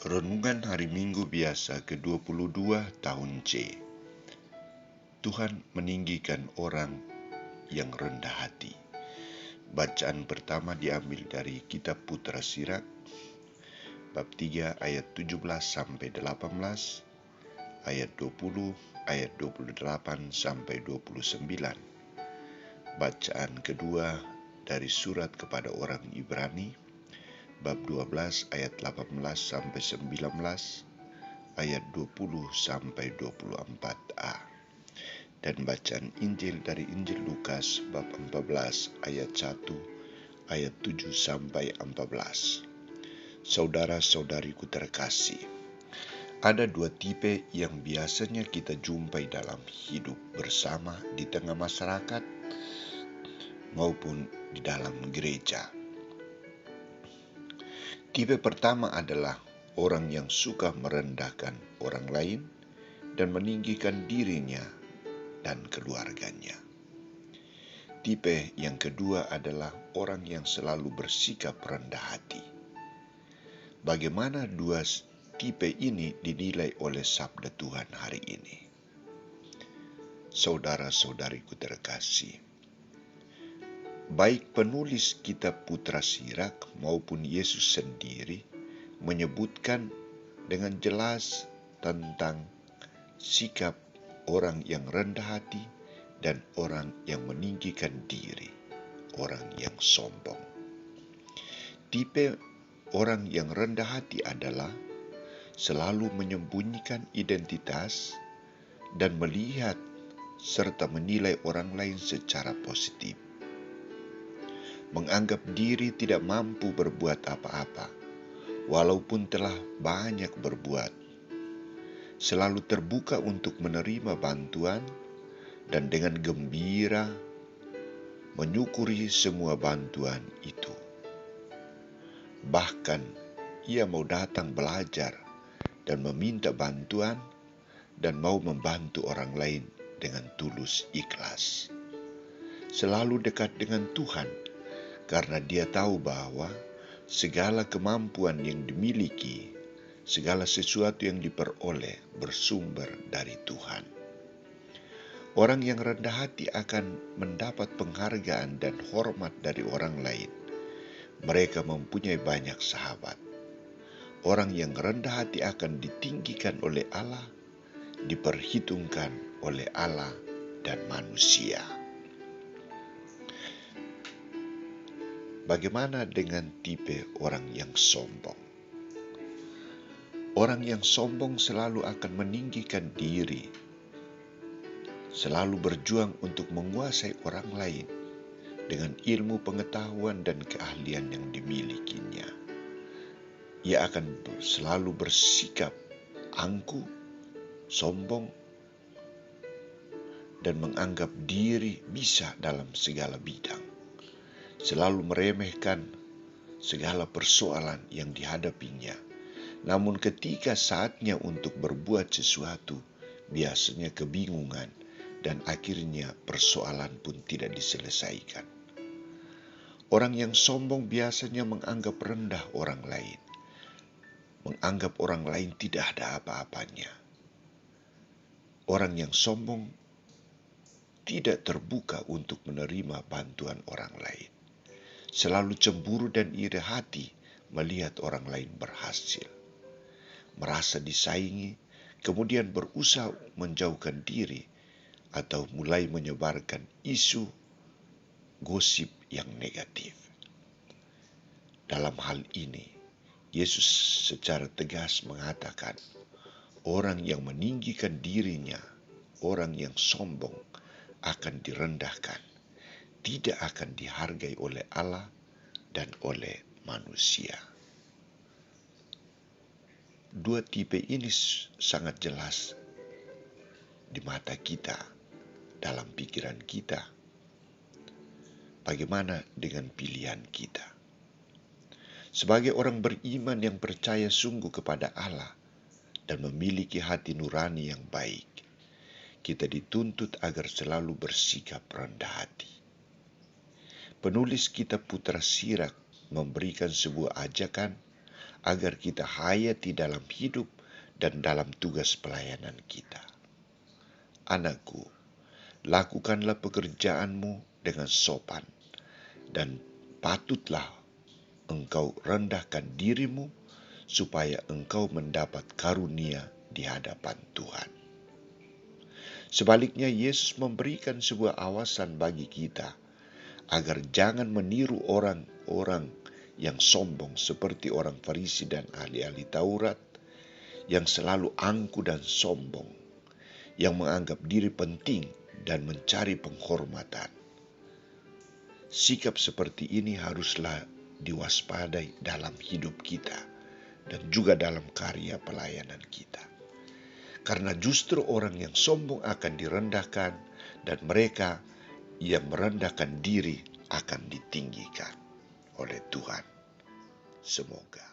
Renungan Hari Minggu Biasa ke-22 tahun C. Tuhan meninggikan orang yang rendah hati. Bacaan pertama diambil dari Kitab Putra Sirak, bab 3 ayat 17-18, ayat 20, ayat 28-29. Bacaan kedua dari surat kepada orang Ibrani, bab 12 ayat 18-19, ayat 20-24a. Dan bacaan Injil dari Injil Lukas bab 14 ayat 1, ayat 7-14. Saudara-saudariku terkasih, ada dua tipe yang biasanya kita jumpai dalam hidup bersama di tengah masyarakat maupun di dalam gereja. Tipe pertama adalah orang yang suka merendahkan orang lain dan meninggikan dirinya dan keluarganya. Tipe yang kedua adalah orang yang selalu bersikap rendah hati. Bagaimana dua tipe ini dinilai oleh sabda Tuhan hari ini? Saudara-saudariku terkasih, baik penulis kitab Putra Sirak maupun Yesus sendiri menyebutkan dengan jelas tentang sikap orang yang rendah hati dan orang yang meninggikan diri, orang yang sombong. Tipe orang yang rendah hati adalah selalu menyembunyikan identitas dan melihat serta menilai orang lain secara positif. Menganggap diri tidak mampu berbuat apa-apa, walaupun telah banyak berbuat. Selalu terbuka untuk menerima bantuan dan dengan gembira menyukuri semua bantuan itu. Bahkan ia mau datang belajar dan meminta bantuan dan mau membantu orang lain dengan tulus ikhlas. Selalu dekat dengan Tuhan karena dia tahu bahwa segala kemampuan yang dimiliki, segala sesuatu yang diperoleh bersumber dari Tuhan. Orang yang rendah hati akan mendapat penghargaan dan hormat dari orang lain. Mereka mempunyai banyak sahabat. Orang yang rendah hati akan ditinggikan oleh Allah, diperhitungkan oleh Allah dan manusia. Bagaimana dengan tipe orang yang sombong? Orang yang sombong selalu akan meninggikan diri, selalu berjuang untuk menguasai orang lain dengan ilmu pengetahuan dan keahlian yang dimilikinya. Ia akan selalu bersikap angkuh, sombong, dan menganggap diri bisa dalam segala bidang. Selalu meremehkan segala persoalan yang dihadapinya. Namun ketika saatnya untuk berbuat sesuatu, biasanya kebingungan dan akhirnya persoalan pun tidak diselesaikan. Orang yang sombong biasanya menganggap rendah orang lain, menganggap orang lain tidak ada apa-apanya. Orang yang sombong tidak terbuka untuk menerima bantuan orang lain. Selalu cemburu dan iri hati melihat orang lain berhasil. Merasa disaingi, kemudian berusaha menjauhkan diri atau mulai menyebarkan isu gosip yang negatif. Dalam hal ini, Yesus secara tegas mengatakan, orang yang meninggikan dirinya, orang yang sombong akan direndahkan, tidak akan dihargai oleh Allah dan oleh manusia. Dua tipe ini sangat jelas di mata kita, dalam pikiran kita. Bagaimana dengan pilihan kita? Sebagai orang beriman yang percaya sungguh kepada Allah dan memiliki hati nurani yang baik, kita dituntut agar selalu bersikap rendah hati. Penulis kitab Putra Sirak memberikan sebuah ajakan agar kita hayati dalam hidup dan dalam tugas pelayanan kita. Anakku, lakukanlah pekerjaanmu dengan sopan, dan patutlah engkau rendahkan dirimu supaya engkau mendapat karunia di hadapan Tuhan. Sebaliknya, Yesus memberikan sebuah awasan bagi kita agar jangan meniru orang-orang yang sombong seperti orang Farisi dan ahli-ahli Taurat yang selalu angku dan sombong, yang menganggap diri penting dan mencari penghormatan. Sikap seperti ini haruslah diwaspadai dalam hidup kita dan juga dalam karya pelayanan kita. Karena justru orang yang sombong akan direndahkan dan mereka yang merendahkan diri akan ditinggikan oleh Tuhan. Semoga